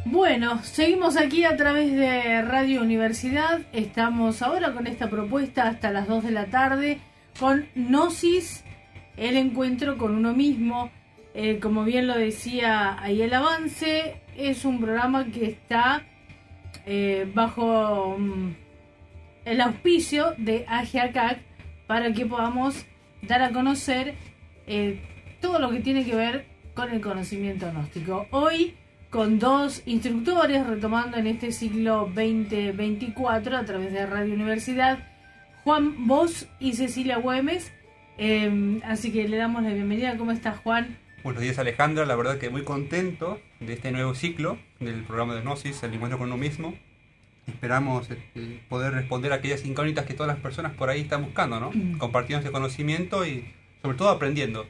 Bueno, seguimos aquí a través de Radio Universidad. Estamos ahora con esta propuesta hasta las 2 de la tarde con Gnosis, el encuentro con uno mismo. Como bien lo decía ahí el avance, es un programa que está bajo el auspicio de AGACAC para que podamos dar a conocer todo lo que tiene que ver con el conocimiento gnóstico. Hoy con dos instructores, retomando en este siglo 2024 a través de Radio Universidad, Juan Bosch y Cecilia Güemes. Así que le damos la bienvenida. ¿Cómo estás, Juan? Buenos días, Alejandra. La verdad que muy contento de este nuevo ciclo del programa de Gnosis, el encuentro con uno mismo. Esperamos poder responder a aquellas incógnitas que todas las personas por ahí están buscando, ¿no? Compartiendo ese conocimiento y sobre todo aprendiendo.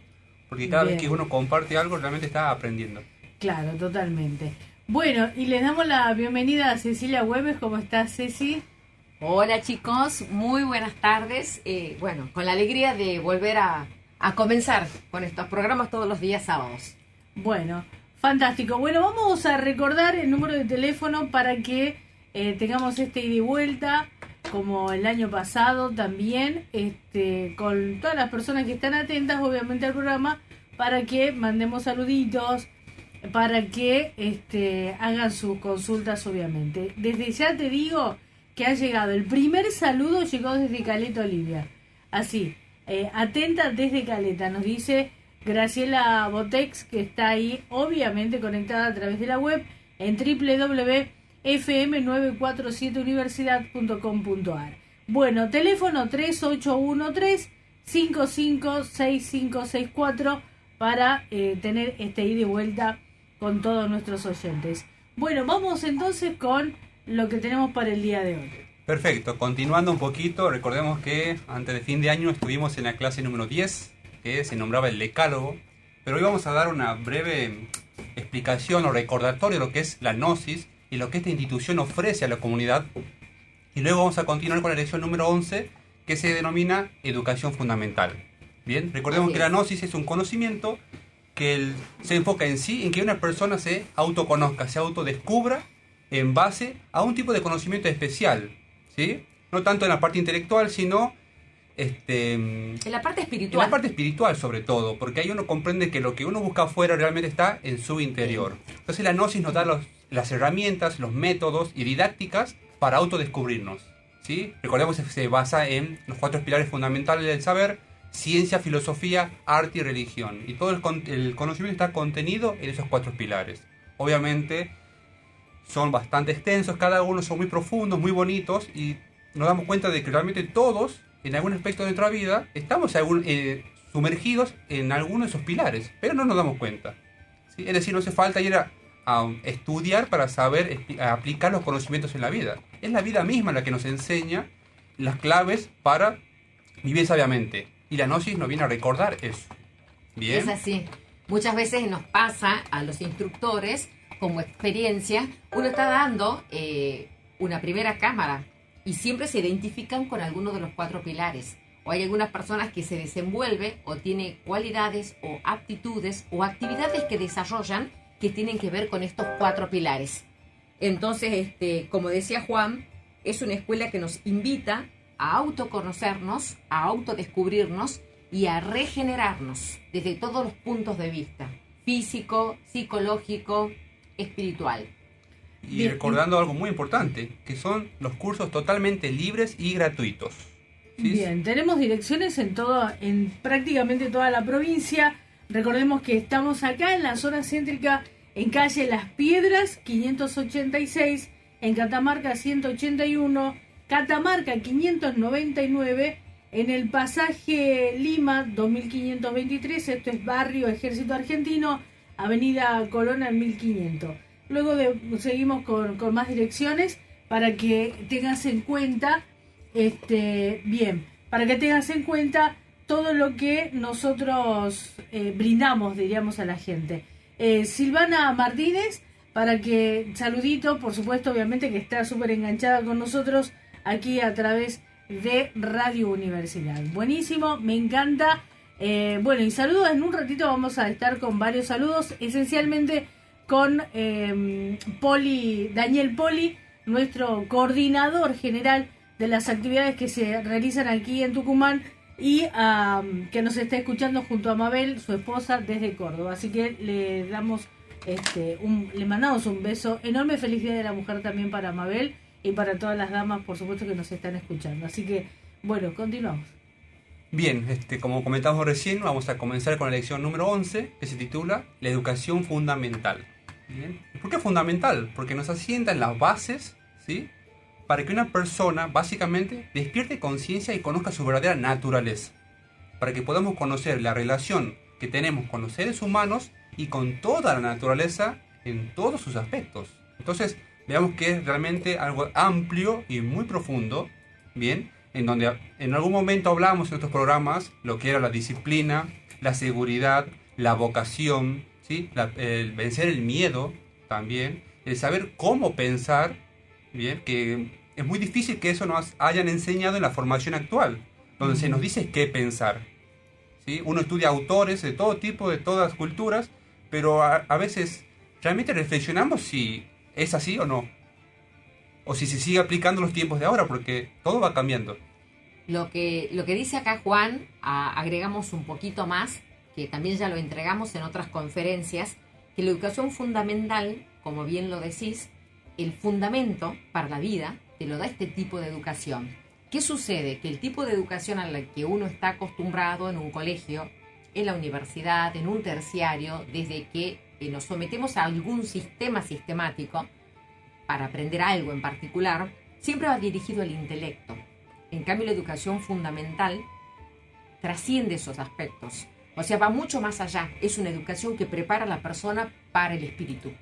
Porque cada vez que uno comparte algo realmente está aprendiendo. Claro, totalmente. Bueno, y les damos la bienvenida a Cecilia Güemes. ¿Cómo estás, Ceci? Hola, chicos, muy buenas tardes. Bueno, con la alegría de volver a comenzar con estos programas todos los días sábados. Bueno, fantástico. Bueno, vamos a recordar el número de teléfono para que tengamos ida y vuelta, como el año pasado también, con todas las personas que están atentas, obviamente, al programa, para que mandemos saluditos, para que hagan sus consultas, obviamente. Desde ya te digo que ha llegado, el primer saludo llegó desde Caleta, Olivia. Así, atenta desde Caleta, nos dice Graciela Botex, que está ahí, obviamente, conectada a través de la web en www.fm947universidad.com.ar. Bueno, teléfono 3813-556564 para tener ida y vuelta con todos nuestros oyentes. Bueno, vamos entonces con lo que tenemos para el día de hoy. Perfecto, continuando un poquito, recordemos que antes de fin de año estuvimos en la clase número 10, que se nombraba el Decálogo, pero hoy vamos a dar una breve explicación o recordatorio de lo que es la Gnosis y lo que esta institución ofrece a la comunidad, y luego vamos a continuar con la lección número 11, que se denomina Educación Fundamental. Bien, recordemos que la Gnosis es un conocimiento que se enfoca en sí, en que una persona se autoconozca, se autodescubra en base a un tipo de conocimiento especial, ¿sí? No tanto en la parte intelectual, sino en la parte espiritual. En la parte espiritual, sobre todo, porque ahí uno comprende que lo que uno busca afuera realmente está en su interior. Entonces la Gnosis nos da las herramientas, los métodos y didácticas para autodescubrirnos, ¿sí? Recordemos que se basa en los 4 pilares fundamentales del saber: ciencia, filosofía, arte y religión. Y todo el conocimiento está contenido en esos 4 pilares. Obviamente son bastante extensos, cada uno son muy profundos, muy bonitos, y nos damos cuenta de que realmente todos, en algún aspecto de nuestra vida, estamos sumergidos en alguno de esos pilares, pero no nos damos cuenta, ¿sí? Es decir, no hace falta ir a estudiar para saber aplicar los conocimientos en la vida. Es la vida misma la que nos enseña las claves para vivir sabiamente. Y la Gnosis nos viene a recordar eso. ¿Bien? Es así. Muchas veces nos pasa a los instructores, como experiencia, uno está dando una primera cámara y siempre se identifican con alguno de los 4 pilares. O hay algunas personas que se desenvuelven o tienen cualidades o aptitudes o actividades que desarrollan que tienen que ver con estos 4 pilares. Entonces, como decía Juan, es una escuela que nos invita a autoconocernos, a autodescubrirnos y a regenerarnos desde todos los puntos de vista: físico, psicológico, espiritual. Y bien, recordando algo muy importante, que son los cursos totalmente libres y gratuitos, ¿sí? Bien, tenemos direcciones en prácticamente toda la provincia. Recordemos que estamos acá en la zona céntrica, en calle Las Piedras 586, en Catamarca 181, Catamarca 599, en el pasaje Lima 2523, esto es barrio Ejército Argentino, avenida Colón al 1500. Luego seguimos con más direcciones para que tengas en cuenta, para que tengas en cuenta todo lo que nosotros brindamos, diríamos, a la gente. Silvana Martínez, para que, saludito, por supuesto, obviamente que está súper enganchada con nosotros aquí a través de Radio Universidad. Buenísimo, me encanta. Bueno, y saludos, en un ratito vamos a estar con varios saludos, esencialmente con Daniel Poli, nuestro coordinador general de las actividades que se realizan aquí en Tucumán, y que nos está escuchando junto a Mabel, su esposa, desde Córdoba. Así que le damos le mandamos un beso enorme. Feliz Día de la Mujer también para Mabel y para todas las damas, por supuesto, que nos están escuchando. Así que, bueno, continuamos. Bien, como comentamos recién, vamos a comenzar con la lección número 11, que se titula La educación fundamental. Bien. ¿Por qué fundamental? Porque nos asienta en las bases, ¿sí?, para que una persona básicamente despierte conciencia y conozca su verdadera naturaleza, para que podamos conocer la relación que tenemos con los seres humanos y con toda la naturaleza en todos sus aspectos. Entonces, veamos que es realmente algo amplio y muy profundo, bien, en donde en algún momento hablamos en nuestros programas lo que era la disciplina, la seguridad, la vocación, ¿sí?, el vencer el miedo también, el saber cómo pensar, bien, que es muy difícil que eso nos hayan enseñado en la formación actual, donde se nos dice qué pensar, ¿sí? Uno estudia autores de todo tipo, de todas culturas, pero a veces realmente reflexionamos si es así o no, o si se sigue aplicando los tiempos de ahora, porque todo va cambiando. Lo que dice acá Juan, agregamos un poquito más, que también ya lo entregamos en otras conferencias, que la educación fundamental, como bien lo decís, el fundamento para la vida te lo da este tipo de educación. ¿Qué sucede? Que el tipo de educación a la que uno está acostumbrado en un colegio, en la universidad, en un terciario, desde que nos sometemos a algún sistema sistemático para aprender algo en particular, siempre va dirigido al intelecto. En cambio, la educación fundamental trasciende esos aspectos. O sea, va mucho más allá. Es una educación que prepara a la persona para el espíritu,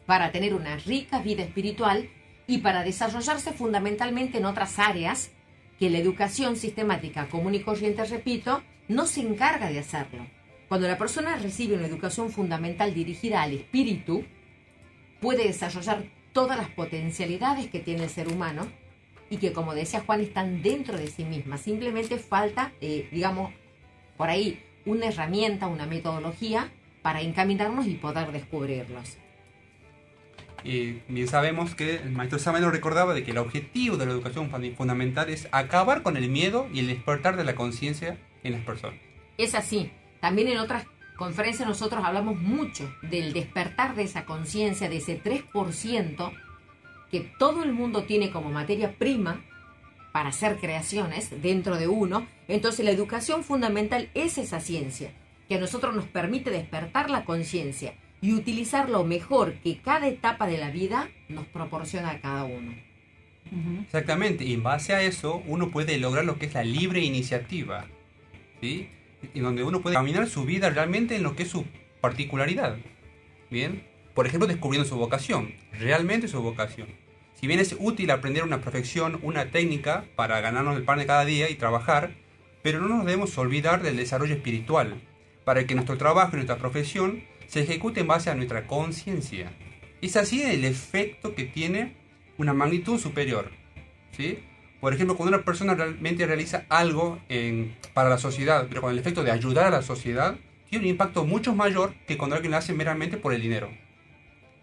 para tener una rica vida espiritual y para desarrollarse fundamentalmente en otras áreas que la educación sistemática común y corriente, repito, no se encarga de hacerlo. Cuando la persona recibe una educación fundamental dirigida al espíritu, puede desarrollar todas las potencialidades que tiene el ser humano y que, como decía Juan, están dentro de sí misma. Simplemente falta, digamos, por ahí, una herramienta, una metodología para encaminarnos y poder descubrirlos. Y bien sabemos que el maestro Sama nos recordaba de que el objetivo de la educación fundamental es acabar con el miedo y el despertar de la conciencia en las personas. Es así. También en otras conferencias nosotros hablamos mucho del despertar de esa conciencia, de ese 3% que todo el mundo tiene como materia prima para hacer creaciones dentro de uno. Entonces la educación fundamental es esa ciencia que a nosotros nos permite despertar la conciencia y utilizar lo mejor que cada etapa de la vida nos proporciona a cada uno. Exactamente, y en base a eso uno puede lograr lo que es la libre iniciativa, ¿sí?, y donde uno puede caminar su vida realmente en lo que es su particularidad. Bien, por ejemplo, descubriendo su vocación, realmente su vocación. Si bien es útil aprender una profesión, una técnica para ganarnos el pan de cada día y trabajar, pero no nos debemos olvidar del desarrollo espiritual, para que nuestro trabajo y nuestra profesión se ejecute en base a nuestra conciencia. Es así el efecto que tiene una magnitud superior, ¿sí? Por ejemplo, cuando una persona realmente realiza algo para la sociedad, pero con el efecto de ayudar a la sociedad, tiene un impacto mucho mayor que cuando alguien lo hace meramente por el dinero,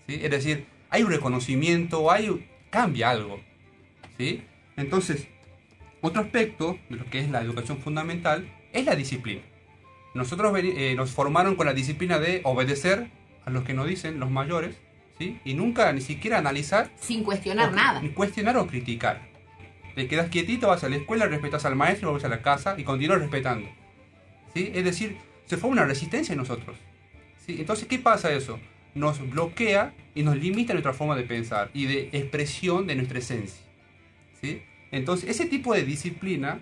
¿sí? Es decir, hay un reconocimiento, cambia algo, ¿sí? Entonces, otro aspecto de lo que es la educación fundamental es la disciplina. Nosotros nos formaron con la disciplina de obedecer a los que nos dicen los mayores, ¿sí? Y nunca ni siquiera analizar. Sin cuestionar nada. Ni cuestionar o criticar. Te quedas quietito, vas a la escuela, respetas al maestro, vas a la casa y continúas respetando, ¿sí? Es decir, se forma una resistencia en nosotros, ¿sí? Entonces, ¿qué pasa eso? Nos bloquea y nos limita nuestra forma de pensar y de expresión de nuestra esencia, ¿sí? Entonces, ese tipo de disciplina,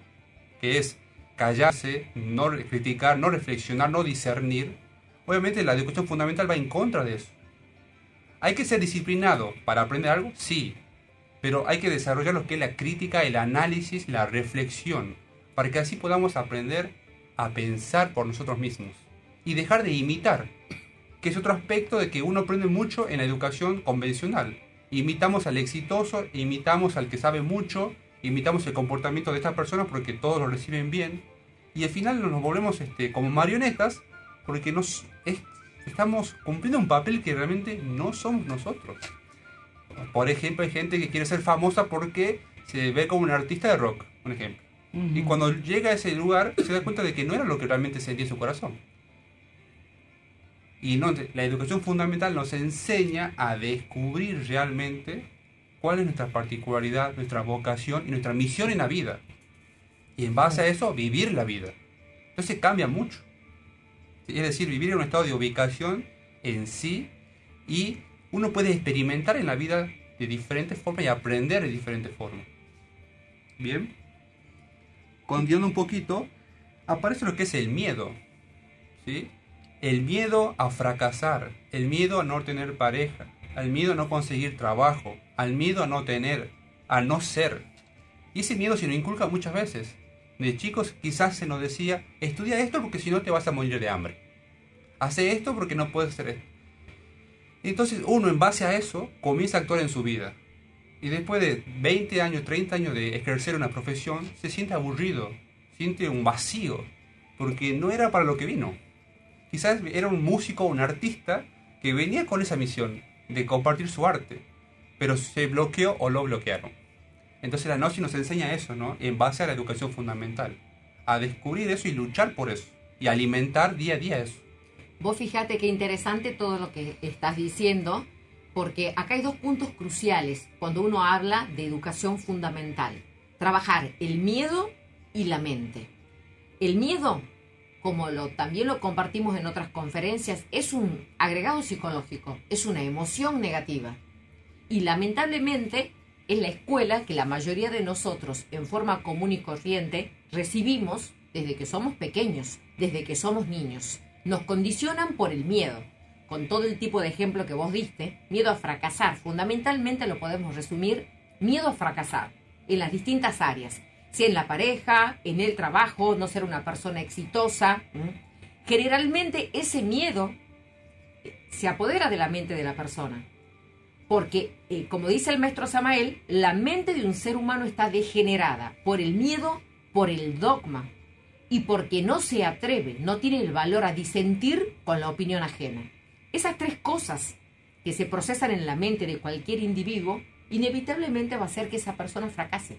que es callarse, no criticar, no reflexionar, no discernir, obviamente la educación fundamental va en contra de eso. ¿Hay que ser disciplinado para aprender algo? Sí, pero hay que desarrollar lo que es la crítica, el análisis, la reflexión, para que así podamos aprender a pensar por nosotros mismos y dejar de imitar, que es otro aspecto de que uno aprende mucho en la educación convencional. Imitamos al exitoso, imitamos al que sabe mucho, imitamos el comportamiento de estas personas porque todos lo reciben bien, y al final nos volvemos como marionetas porque estamos cumpliendo un papel que realmente no somos nosotros. Por ejemplo, hay gente que quiere ser famosa porque se ve como un artista de rock, un ejemplo. Y cuando llega a ese lugar se da cuenta de que no era lo que realmente sentía en su corazón. Y no, la educación fundamental nos enseña a descubrir realmente cuál es nuestra particularidad, nuestra vocación y nuestra misión en la vida. Y en base a eso, vivir la vida. Entonces cambia mucho. Es decir, vivir en un estado de ubicación en sí, y uno puede experimentar en la vida de diferentes formas y aprender de diferentes formas. Bien. Continuando un poquito, aparece lo que es el miedo. ¿Sí? El miedo a fracasar, el miedo a no tener pareja, al miedo a no conseguir trabajo, al miedo a no tener, a no ser. Y ese miedo se nos inculca muchas veces. De chicos quizás se nos decía, estudia esto porque si no te vas a morir de hambre. Hace esto porque no puedes hacer esto. Entonces uno en base a eso comienza a actuar en su vida. Y después de 20 años, 30 años de ejercer una profesión, se siente aburrido, siente un vacío, porque no era para lo que vino. Quizás era un músico, un artista que venía con esa misión de compartir su arte, pero se bloqueó o lo bloquearon. Entonces la Gnosis nos enseña eso, ¿no? En base a la educación fundamental, a descubrir eso y luchar por eso, y alimentar día a día eso. Vos fíjate qué interesante todo lo que estás diciendo, porque acá hay dos puntos cruciales cuando uno habla de educación fundamental. Trabajar el miedo y la mente. El miedo, como también lo compartimos en otras conferencias, es un agregado psicológico, es una emoción negativa. Y lamentablemente es la escuela que la mayoría de nosotros, en forma común y corriente, recibimos desde que somos pequeños, desde que somos niños. Nos condicionan por el miedo, con todo el tipo de ejemplo que vos diste, miedo a fracasar. Fundamentalmente lo podemos resumir, miedo a fracasar, en las distintas áreas. Sea en la pareja, en el trabajo, no ser una persona exitosa. Generalmente ese miedo se apodera de la mente de la persona. Porque, como dice el maestro Samael, la mente de un ser humano está degenerada por el miedo, por el dogma y porque no se atreve, no tiene el valor a disentir con la opinión ajena. Esas tres cosas que se procesan en la mente de cualquier individuo, inevitablemente va a hacer que esa persona fracase.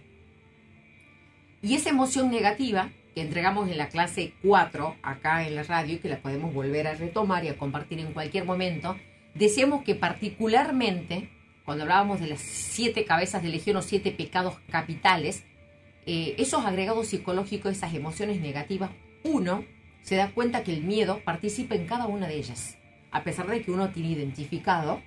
Y esa emoción negativa que entregamos en la clase 4, acá en la radio, y que la podemos volver a retomar y a compartir en cualquier momento, decíamos que particularmente, cuando hablábamos de las 7 cabezas de legión o 7 pecados capitales, esos agregados psicológicos, esas emociones negativas, uno se da cuenta que el miedo participa en cada una de ellas, a pesar de que uno tiene identificado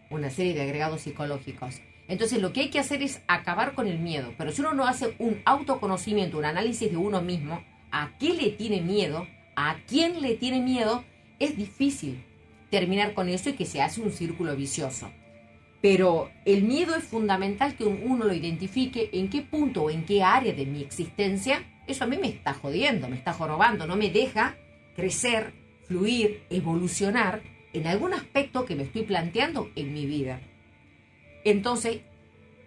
una serie de agregados psicológicos. Entonces lo que hay que hacer es acabar con el miedo, pero si uno no hace un autoconocimiento, un análisis de uno mismo, a qué le tiene miedo, a quién le tiene miedo, es difícil terminar con eso y que se hace un círculo vicioso. Pero el miedo es fundamental que uno lo identifique en qué punto o en qué área de mi existencia eso a mí me está jodiendo, me está jorobando, no me deja crecer, fluir, evolucionar en algún aspecto que me estoy planteando en mi vida. Entonces,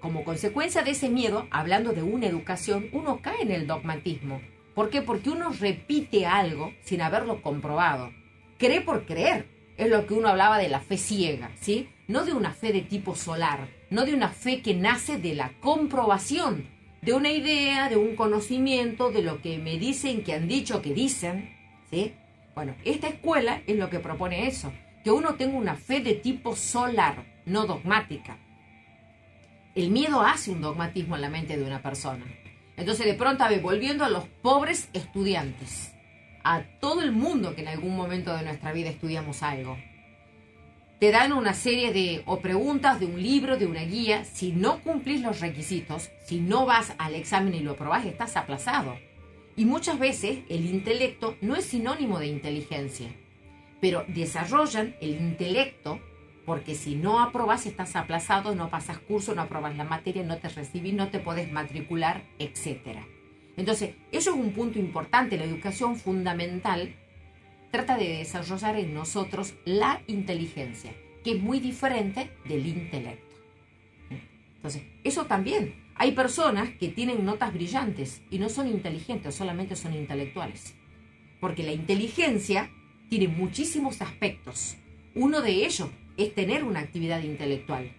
como consecuencia de ese miedo, hablando de una educación, uno cae en el dogmatismo. ¿Por qué? Porque uno repite algo sin haberlo comprobado. Cree por creer. Es lo que uno hablaba de la fe ciega, ¿sí? No de una fe de tipo solar, no de una fe que nace de la comprobación de una idea, de un conocimiento, de lo que me dicen, que han dicho, que dicen, ¿sí? Bueno, esta escuela es lo que propone eso, que uno tenga una fe de tipo solar, no dogmática. El miedo hace un dogmatismo en la mente de una persona. Entonces, de pronto, volviendo a los pobres estudiantes, a todo el mundo que en algún momento de nuestra vida estudiamos algo, te dan una serie de preguntas de un libro, de una guía. Si no cumplís los requisitos, si no vas al examen y lo probás, estás aplazado. Y muchas veces el intelecto no es sinónimo de inteligencia, pero desarrollan el intelecto porque si no aprobás estás aplazado, no pasas curso, no aprobas la materia, no te recibís, no te podés matricular, etc. Entonces, eso es un punto importante. La educación fundamental trata de desarrollar en nosotros la inteligencia, que es muy diferente del intelecto. Entonces, eso también. Hay personas que tienen notas brillantes y no son inteligentes, solamente son intelectuales. Porque la inteligencia tiene muchísimos aspectos. Uno de ellos es tener una actividad intelectual.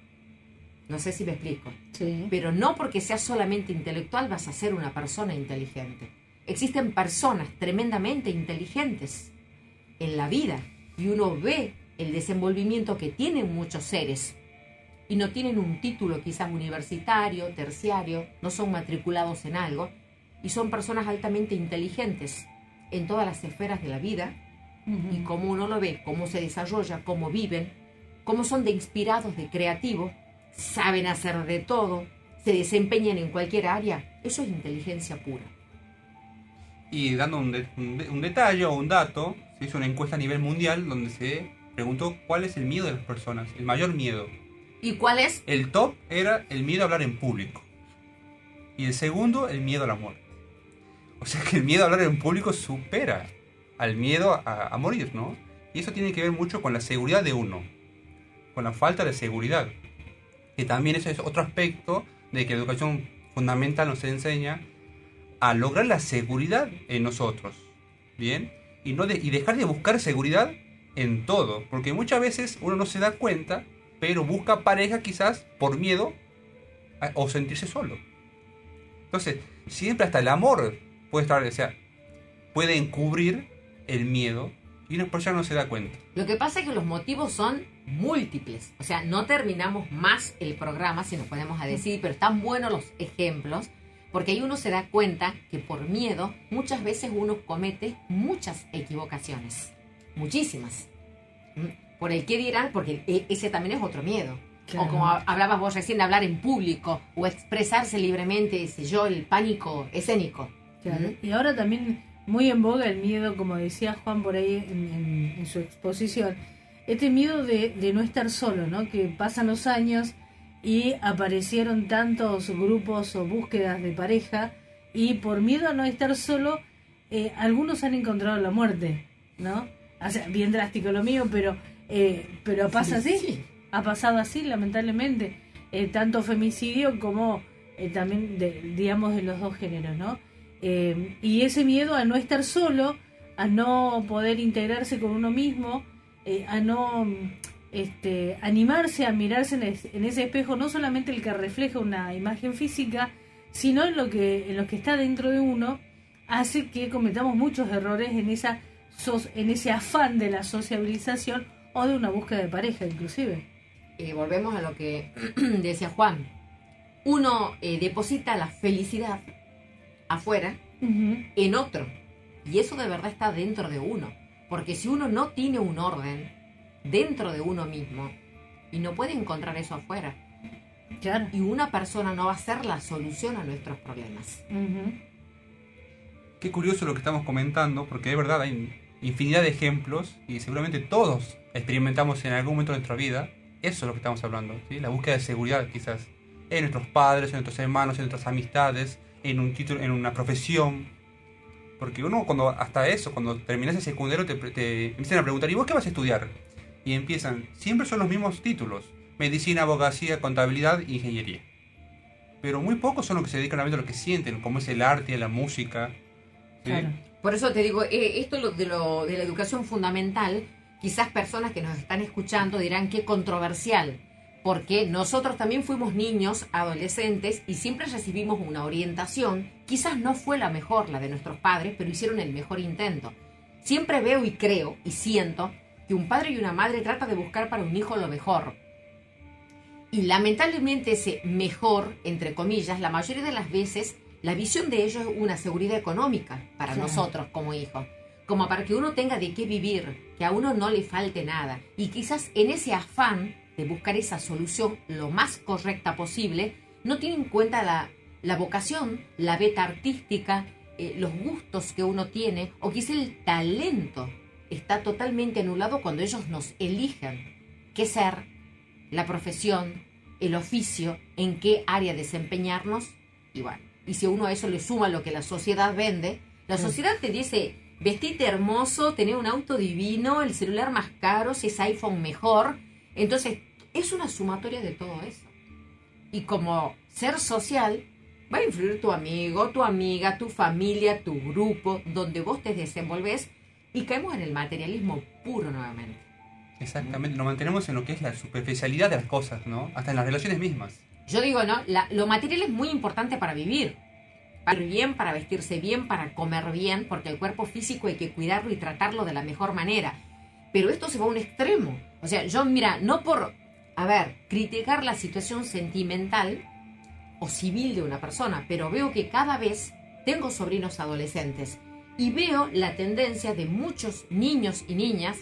No sé si me explico. Sí. Pero no porque seas solamente intelectual vas a ser una persona inteligente. Existen personas tremendamente inteligentes en la vida y uno ve el desenvolvimiento que tienen muchos seres y no tienen un título quizás universitario, terciario, no son matriculados en algo y son personas altamente inteligentes en todas las esferas de la vida. Y cómo uno lo ve, cómo se desarrolla, cómo viven, cómo son de inspirados, de creativos, saben hacer de todo, se desempeñan en cualquier área. Eso es inteligencia pura. Y dando un detalle o un dato, se hizo una encuesta a nivel mundial donde se preguntó cuál es el miedo de las personas, el mayor miedo. ¿Y cuál es? El top era el miedo a hablar en público. Y el segundo, el miedo a la muerte. O sea que el miedo a hablar en público supera al miedo a morir, ¿no? Y eso tiene que ver mucho con la seguridad de uno, con la falta de seguridad. Que también eso es otro aspecto de que la educación fundamental nos enseña a lograr la seguridad en nosotros, ¿bien? Y dejar de buscar seguridad en todo, porque muchas veces uno no se da cuenta, pero busca pareja quizás por miedo o sentirse solo. Entonces, siempre hasta el amor puede estar, o sea, puede encubrir el miedo y una persona no se da cuenta. Lo que pasa es que los motivos son múltiples. O sea, no terminamos más el programa, si nos ponemos a decir, pero están buenos los ejemplos, porque ahí uno se da cuenta que por miedo muchas veces uno comete muchas equivocaciones. Muchísimas. Por el qué dirán, porque ese también es otro miedo. Claro. O como hablabas vos recién, hablar en público o expresarse libremente, el pánico escénico. Claro. Y ahora también muy en boga el miedo, como decía Juan por ahí en su exposición, este miedo de no estar solo, ¿no? Que pasan los años y aparecieron tantos grupos o búsquedas de pareja y por miedo a no estar solo, algunos han encontrado la muerte, ¿no? O sea, bien drástico lo mío, pero pasa así, Sí. ha pasado así lamentablemente, tanto femicidio como también digamos de los dos géneros, ¿no? Y ese miedo a no estar solo, a no poder integrarse con uno mismo, a no animarse a mirarse en ese espejo, no solamente el que refleja una imagen física, sino en lo que está dentro de uno, hace que cometamos muchos errores en ese afán de la sociabilización o de una búsqueda de pareja inclusive. Volvemos a lo que decía Juan. Uno deposita la felicidad afuera en otro. Y eso de verdad está dentro de uno. Porque si uno no tiene un orden dentro de uno mismo y no puede encontrar eso afuera, Claro. y una persona no va a ser la solución a nuestros problemas. Qué curioso lo que estamos comentando, porque de verdad hay infinidad de ejemplos y seguramente todos experimentamos en algún momento de nuestra vida. Eso es lo que estamos hablando, ¿sí? La búsqueda de seguridad quizás en nuestros padres, en nuestros hermanos, en nuestras amistades, en un título, en una profesión. Porque uno cuando terminas el secundario te empiezan a preguntar, ¿y vos qué vas a estudiar? Y empiezan, siempre son los mismos títulos: medicina, abogacía, contabilidad, ingeniería. Pero muy pocos son los que se dedican a ver lo que sienten, como es el arte, la música, ¿sí? Claro. Por eso te digo, esto de la educación fundamental, quizás personas que nos están escuchando dirán qué controversial, porque nosotros también fuimos niños, adolescentes, y siempre recibimos una orientación. Quizás no fue la mejor, la de nuestros padres, pero hicieron el mejor intento. Siempre veo y creo y siento que un padre y una madre tratan de buscar para un hijo lo mejor. Y lamentablemente ese mejor, entre comillas, la mayoría de las veces, la visión de ellos es una seguridad económica para Claro. nosotros como hijos. Como para que uno tenga de qué vivir, que a uno no le falte nada. Y quizás en ese afán de buscar esa solución lo más correcta posible, no tiene en cuenta la vocación, la beta artística, los gustos que uno tiene, o quizá el talento está totalmente anulado cuando ellos nos eligen qué ser, la profesión, el oficio, en qué área desempeñarnos. Y bueno, y si uno a eso le suma lo que la sociedad vende, la sociedad te dice: vestite hermoso, tener un auto divino, el celular más caro, si es iPhone mejor. Entonces, es una sumatoria de todo eso. Y como ser social, va a influir tu amigo, tu amiga, tu familia, tu grupo, donde vos te desenvolves, y caemos en el materialismo puro nuevamente. Exactamente, lo mantenemos en lo que es la superficialidad de las cosas, ¿no? Hasta en las relaciones mismas. Yo digo, ¿no? Lo material es muy importante para vivir. Para vivir bien, para vestirse bien, para comer bien, porque el cuerpo físico hay que cuidarlo y tratarlo de la mejor manera. Pero esto se va a un extremo. O sea, yo, mira, no por, criticar la situación sentimental o civil de una persona, pero veo que cada vez tengo sobrinos adolescentes y veo la tendencia de muchos niños y niñas,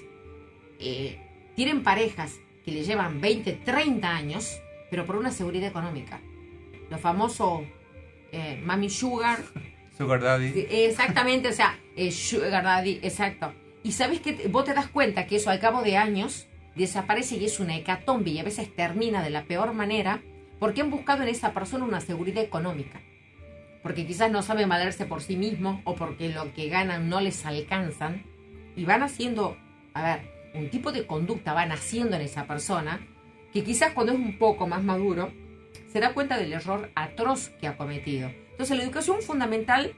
tienen parejas que le llevan 20, 30 años, pero por una seguridad económica. Lo famoso Mami Sugar. Sugar Daddy. Sí, exactamente, o sea, Sugar Daddy, exacto. Y sabes que vos te das cuenta que eso al cabo de años desaparece y es una hecatombe y a veces termina de la peor manera porque han buscado en esa persona una seguridad económica. Porque quizás no saben valerse por sí mismos o porque lo que ganan no les alcanzan y van haciendo, un tipo de conducta van haciendo en esa persona que quizás cuando es un poco más maduro se da cuenta del error atroz que ha cometido. Entonces la educación fundamental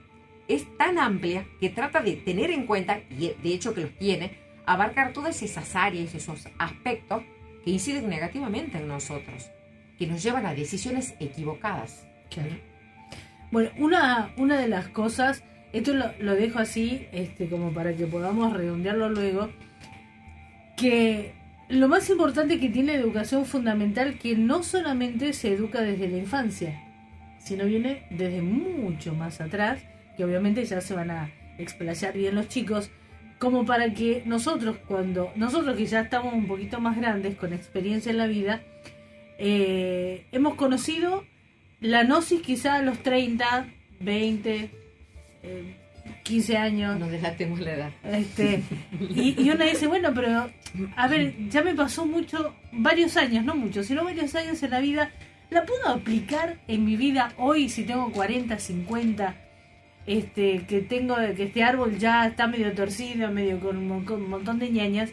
es tan amplia que trata de tener en cuenta, y de hecho que los tiene, abarcar todas esas áreas, esos aspectos que inciden negativamente en nosotros, que nos llevan a decisiones equivocadas. Claro. Bueno, una de las cosas, esto lo dejo así, como para que podamos redondearlo luego, que lo más importante que tiene la educación fundamental, que no solamente se educa desde la infancia, sino viene desde mucho más atrás, que obviamente ya se van a explayar bien los chicos, como para que nosotros que ya estamos un poquito más grandes, con experiencia en la vida, hemos conocido la gnosis quizá a los 30, 20, 15 años. No delatemos la edad. Y uno dice, bueno, pero a ver, ya me pasó varios años, no mucho, sino varios años en la vida. ¿La puedo aplicar en mi vida hoy si tengo 40, 50? Que este árbol ya está medio torcido, medio con un montón de ñañas.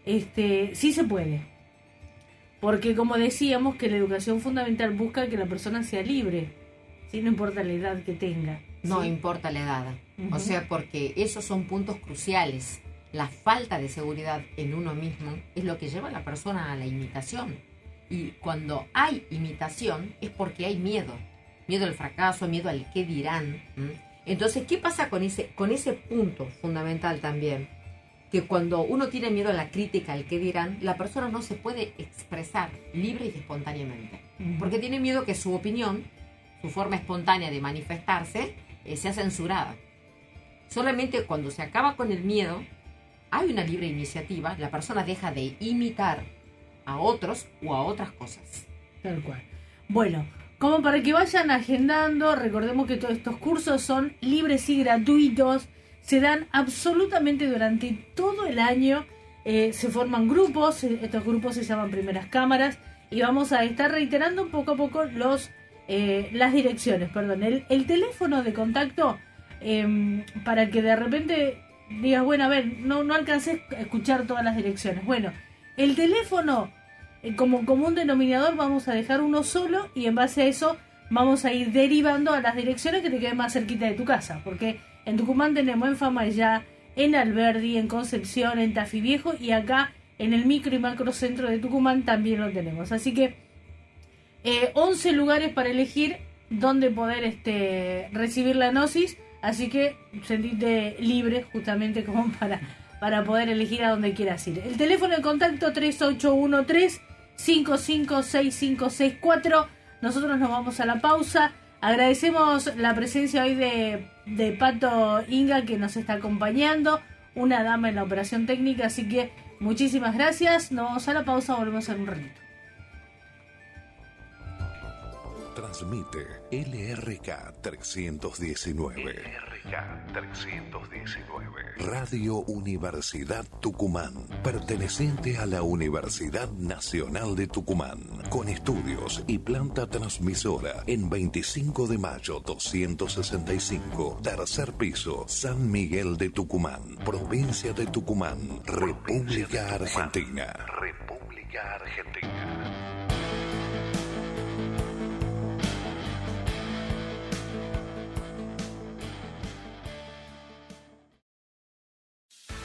Sí se puede. Porque como decíamos, que la educación fundamental busca que la persona sea libre, ¿sí? No importa la edad que tenga. ¿Sí? No importa la edad. Uh-huh. O sea, porque esos son puntos cruciales. La falta de seguridad en uno mismo es lo que lleva a la persona a la imitación. Y cuando hay imitación es porque hay miedo. Miedo al fracaso, miedo al qué dirán. Entonces, ¿qué pasa con ese punto fundamental también? Que cuando uno tiene miedo a la crítica, al qué dirán, la persona no se puede expresar libre y espontáneamente. Porque tiene miedo que su opinión, su forma espontánea de manifestarse, sea censurada. Solamente cuando se acaba con el miedo, hay una libre iniciativa, la persona deja de imitar a otros o a otras cosas. Tal cual. Bueno, como para que vayan agendando, recordemos que todos estos cursos son libres y gratuitos. Se dan absolutamente durante todo el año, se forman grupos, estos grupos se llaman primeras cámaras y vamos a estar reiterando poco a poco las direcciones, el teléfono de contacto, para que de repente digas, bueno, a ver, no alcancé a escuchar todas las direcciones. Bueno, el teléfono, como común denominador, vamos a dejar uno solo y en base a eso vamos a ir derivando a las direcciones que te queden más cerquita de tu casa, porque en Tucumán tenemos en Famayá, en Alberdi, en Concepción, en Tafí Viejo y acá en el micro y macro centro de Tucumán también lo tenemos. Así que 11 lugares para elegir donde poder recibir la gnosis, así que sentite libre justamente como para poder elegir a donde quieras ir. El teléfono de contacto 3813-556564. Nosotros nos vamos a la pausa. Agradecemos la presencia hoy de Pato Inga, que nos está acompañando, una dama en la operación técnica, así que muchísimas gracias. Nos vamos a la pausa, volvemos en un ratito. Transmite LRK 319. LRK 319. Radio Universidad Tucumán, perteneciente a la Universidad Nacional de Tucumán, con estudios y planta transmisora en 25 de mayo 265, tercer piso, San Miguel de Tucumán, provincia de Tucumán, República Argentina. República Argentina.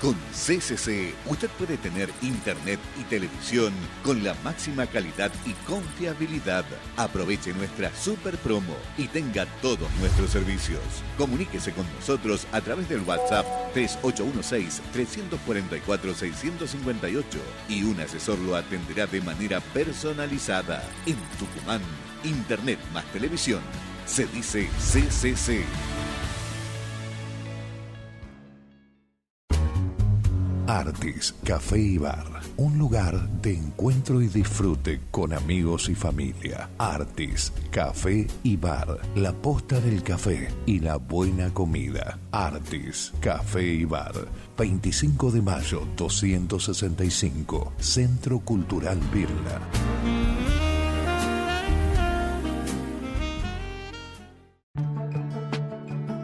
Con CCC, usted puede tener internet y televisión con la máxima calidad y confiabilidad. Aproveche nuestra super promo y tenga todos nuestros servicios. Comuníquese con nosotros a través del WhatsApp 3816-344-658 y un asesor lo atenderá de manera personalizada. En Tucumán, internet más televisión. Se dice CCC. Artis Café y Bar, un lugar de encuentro y disfrute con amigos y familia. Artis Café y Bar, la posta del café y la buena comida. Artis Café y Bar, 25 de mayo 265, Centro Cultural Birla.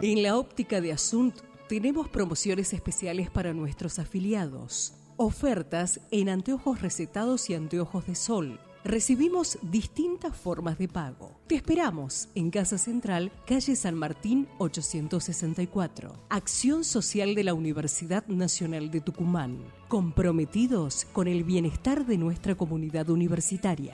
En la óptica de Asunt tenemos promociones especiales para nuestros afiliados. Ofertas en anteojos recetados y anteojos de sol. Recibimos distintas formas de pago. Te esperamos en Casa Central, calle San Martín 864. Acción Social de la Universidad Nacional de Tucumán. Comprometidos con el bienestar de nuestra comunidad universitaria.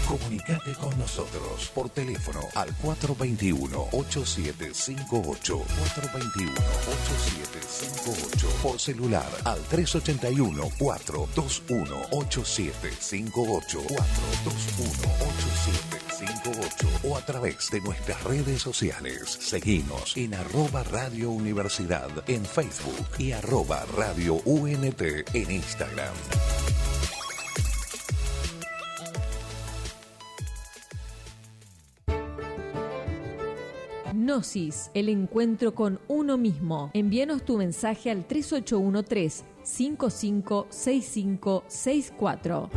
Comunicate con nosotros por teléfono al 421-8758, 421-8758, por celular al 381-421-8758, 421-8758 o a través de nuestras redes sociales. Seguinos en @Radio Universidad en Facebook y @Radio UNT en Instagram. Gnosis, el encuentro con uno mismo. Envíanos tu mensaje al 3813-556564.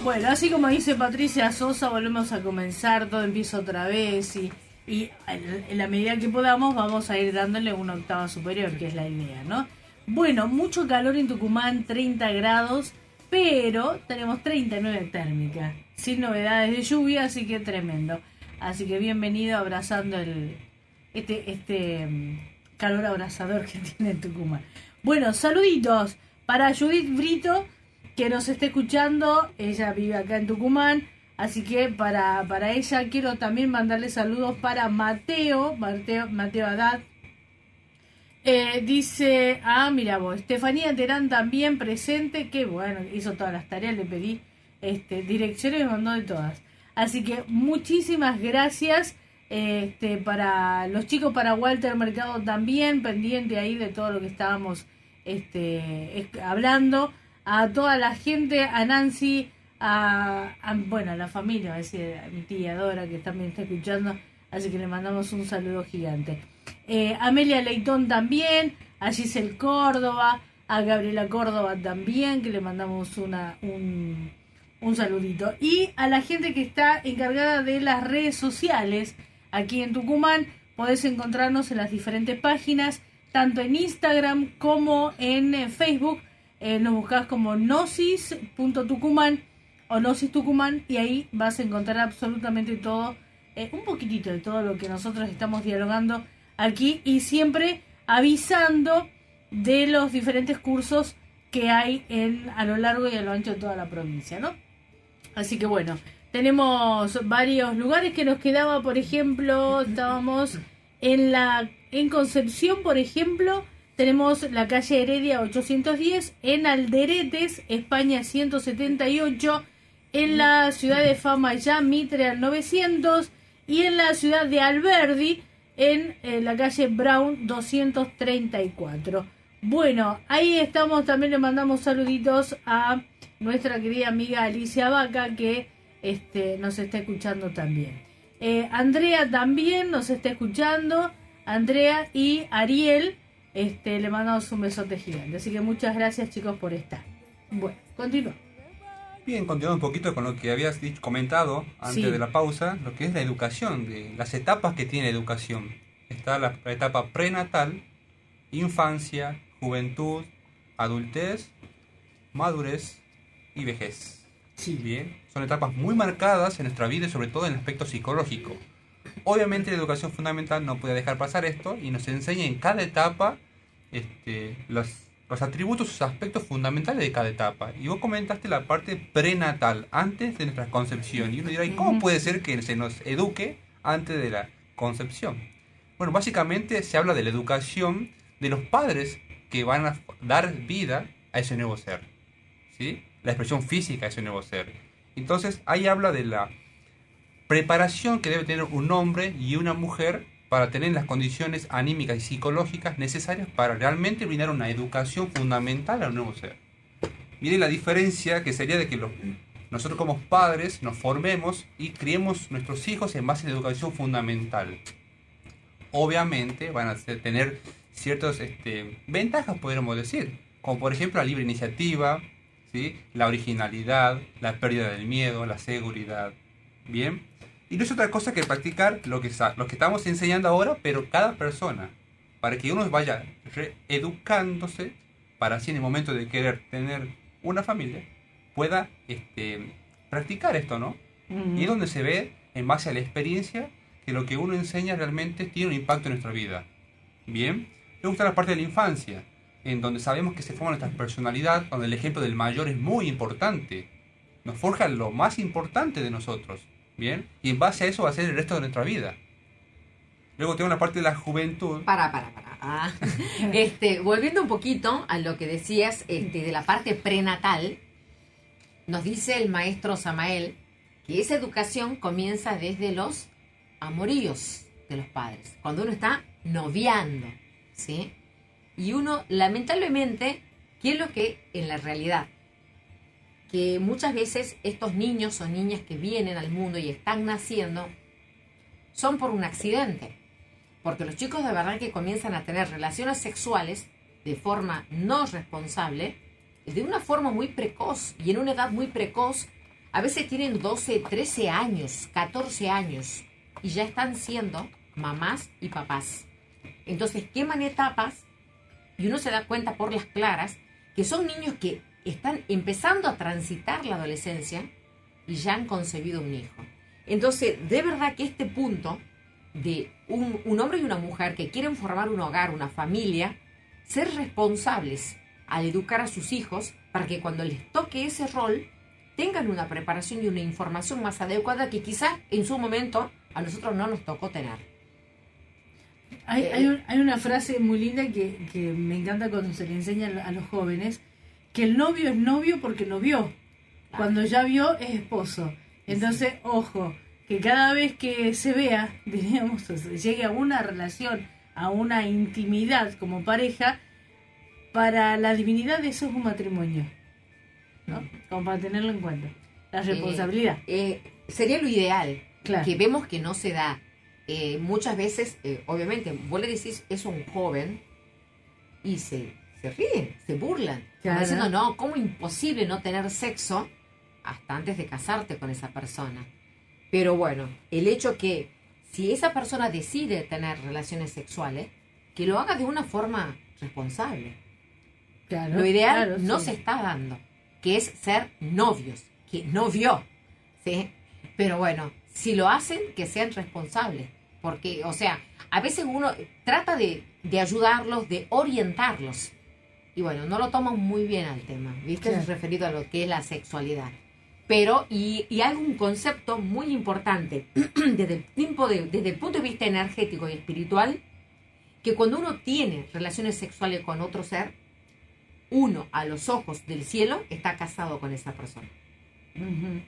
Bueno, así como dice Patricia Sosa, volvemos a comenzar, todo empieza otra vez y en la medida que podamos vamos a ir dándole una octava superior, que es la idea, ¿no? Bueno, mucho calor en Tucumán, 30 grados, pero tenemos 39 térmica, sin novedades de lluvia, así que tremendo. Así que bienvenido abrazando este calor abrasador que tiene Tucumán. Bueno, saluditos para Judith Brito, que nos está escuchando. Ella vive acá en Tucumán, así que para ella quiero también mandarle saludos para Mateo Haddad. Dice, mira vos, Estefanía Terán también presente, que bueno, hizo todas las tareas, le pedí direcciones y me mandó de todas. Así que muchísimas gracias para los chicos, para Walter Mercado también, pendiente ahí de todo lo que estábamos hablando, a toda la gente, a Nancy, a la familia, a mi tía Dora que también está escuchando, así que le mandamos un saludo gigante. Amelia Leitón también, a Giselle Córdoba, a Gabriela Córdoba también, que le mandamos un saludito. Y a la gente que está encargada de las redes sociales aquí en Tucumán, podés encontrarnos en las diferentes páginas, tanto en Instagram como en Facebook. Nos buscás como gnosis.tucumán o Gnosis Tucumán, y ahí vas a encontrar absolutamente todo, un poquitito de todo lo que nosotros estamos dialogando aquí, y siempre avisando de los diferentes cursos que hay a lo largo y a lo ancho de toda la provincia, ¿no? Así que bueno, tenemos varios lugares que nos quedaba. Por ejemplo, estábamos en Concepción, por ejemplo, tenemos la calle Heredia 810, en Alderetes, España 178, en la ciudad de Famayá, Mitre al 900, y en la ciudad de Alberdi, en la calle Brown 234. Bueno, ahí estamos. También le mandamos saluditos a nuestra querida amiga Alicia Vaca, que nos está escuchando también. Andrea también nos está escuchando. Andrea y Ariel, le mandamos un besote gigante. Así que muchas gracias, chicos, por estar. Bueno, continúa. Bien, continuando un poquito con lo que habías comentado antes de la pausa, lo que es la educación, de las etapas que tiene la educación. Está la etapa prenatal, infancia, juventud, adultez, madurez y vejez. Sí. Bien, son etapas muy marcadas en nuestra vida y sobre todo en el aspecto psicológico. Obviamente la educación fundamental no puede dejar pasar esto y nos enseña en cada etapa los atributos, los aspectos fundamentales de cada etapa. Y vos comentaste la parte prenatal, antes de nuestra concepción. Y uno dirá, ¿y cómo puede ser que se nos eduque antes de la concepción? Bueno, básicamente se habla de la educación de los padres que van a dar vida a ese nuevo ser, ¿sí? La expresión física de ese nuevo ser. Entonces, ahí habla de la preparación que debe tener un hombre y una mujer para tener las condiciones anímicas y psicológicas necesarias para realmente brindar una educación fundamental al nuevo ser. Miren la diferencia que sería de que nosotros como padres nos formemos y criemos nuestros hijos en base a la educación fundamental. Obviamente van a tener ciertas ventajas, podríamos decir, como por ejemplo la libre iniciativa, ¿sí? La originalidad, la pérdida del miedo, la seguridad. Bien. Y no es otra cosa que practicar lo que estamos enseñando ahora, pero cada persona, para que uno vaya educándose, para así en el momento de querer tener una familia, pueda practicar esto, ¿no? Uh-huh. Y es donde se ve, en base a la experiencia, que lo que uno enseña realmente tiene un impacto en nuestra vida. Bien, me gusta la parte de la infancia, en donde sabemos que se forma nuestra personalidad, donde el ejemplo del mayor es muy importante. Nos forja lo más importante de nosotros. Bien, y en base a eso va a ser el resto de nuestra vida. Luego tengo la parte de la juventud. Volviendo un poquito a lo que decías de la parte prenatal, nos dice el maestro Samael que esa educación comienza desde los amoríos de los padres, cuando uno está noviando, ¿sí? Y uno, lamentablemente, ¿qué es lo que en la realidad? Que muchas veces estos niños o niñas que vienen al mundo y están naciendo son por un accidente. Porque los chicos de verdad que comienzan a tener relaciones sexuales de forma no responsable, de una forma muy precoz y en una edad muy precoz. A veces tienen 12, 13 años, 14 años y ya están siendo mamás y papás. Entonces queman etapas Y uno se da cuenta por las claras que son niños que están empezando a transitar la adolescencia y ya han concebido un hijo. Entonces, de verdad que este punto de un hombre y una mujer que quieren formar un hogar, una familia, ser responsables al educar a sus hijos para que cuando les toque ese rol tengan una preparación y una información más adecuada que quizás en su momento a nosotros no nos tocó tener. Hay una frase muy linda que me encanta cuando se le enseña a los jóvenes, que el novio es novio porque no vio. Cuando ya vio es esposo. Entonces, ojo, que cada vez que se vea, diríamos, llegue a una relación, a una intimidad como pareja, para la divinidad eso es un matrimonio, ¿no? Como para tenerlo en cuenta. La responsabilidad. Sería lo ideal, Claro. que vemos que no se da. Muchas veces, obviamente, vos le decís eso a un joven y se ríen, se burlan. Claro. Diciendo, no, ¿cómo imposible no tener sexo hasta antes de casarte con esa persona? Pero bueno, el hecho que si esa persona decide tener relaciones sexuales, que lo haga de una forma responsable. Claro, Lo ideal claro, no sí. se está dando, que es ser novios, que no vio, ¿sí? Pero bueno, si lo hacen, que sean responsables, porque, o sea, a veces uno trata de ayudarlos, de orientarlos, y bueno, no lo toman muy bien al tema, ¿viste? Claro. Referido a lo que es la sexualidad. Pero, y hay un concepto muy importante desde el punto de vista energético y espiritual, que cuando uno tiene relaciones sexuales con otro ser, uno a los ojos del cielo está casado con esa persona. Ujú.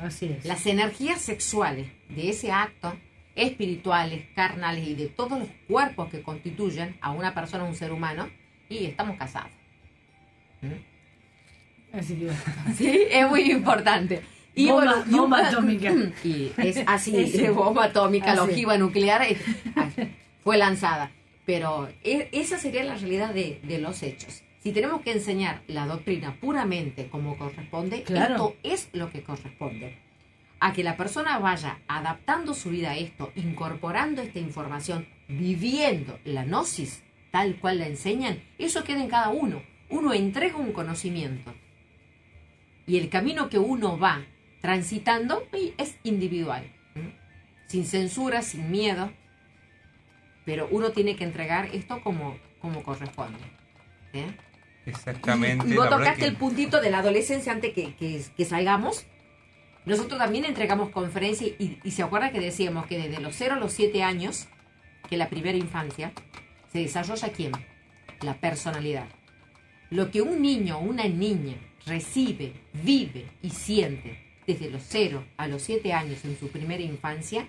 Así es. Las energías sexuales de ese acto, espirituales, carnales y de todos los cuerpos que constituyen a una persona, a un ser humano, y estamos casados. Así que Sí, es muy importante. Y Bomba- bueno, bomba atómica. Y es así, Ese. bomba atómica, la Así. ojiva nuclear fue lanzada. Pero esa sería la realidad de los hechos. Si tenemos que enseñar la doctrina puramente como corresponde, Claro. esto es lo que corresponde. A que la persona vaya adaptando su vida a esto, incorporando esta información, viviendo la gnosis tal cual la enseñan, eso queda en cada uno. Uno entrega un conocimiento. Y el camino que uno va transitando es individual. Sin censura, sin miedo. Pero uno tiene que entregar esto como corresponde. ¿Eh? Exactamente. Y vos la verdad tocaste que- el puntito de la adolescencia antes que salgamos. Nosotros también entregamos conferencias y se acuerda que decíamos que desde los 0 a los 7 años, que la primera infancia, se desarrolla ¿quién? La personalidad. Lo que un niño o una niña recibe, vive y siente desde los 0 a los 7 años en su primera infancia,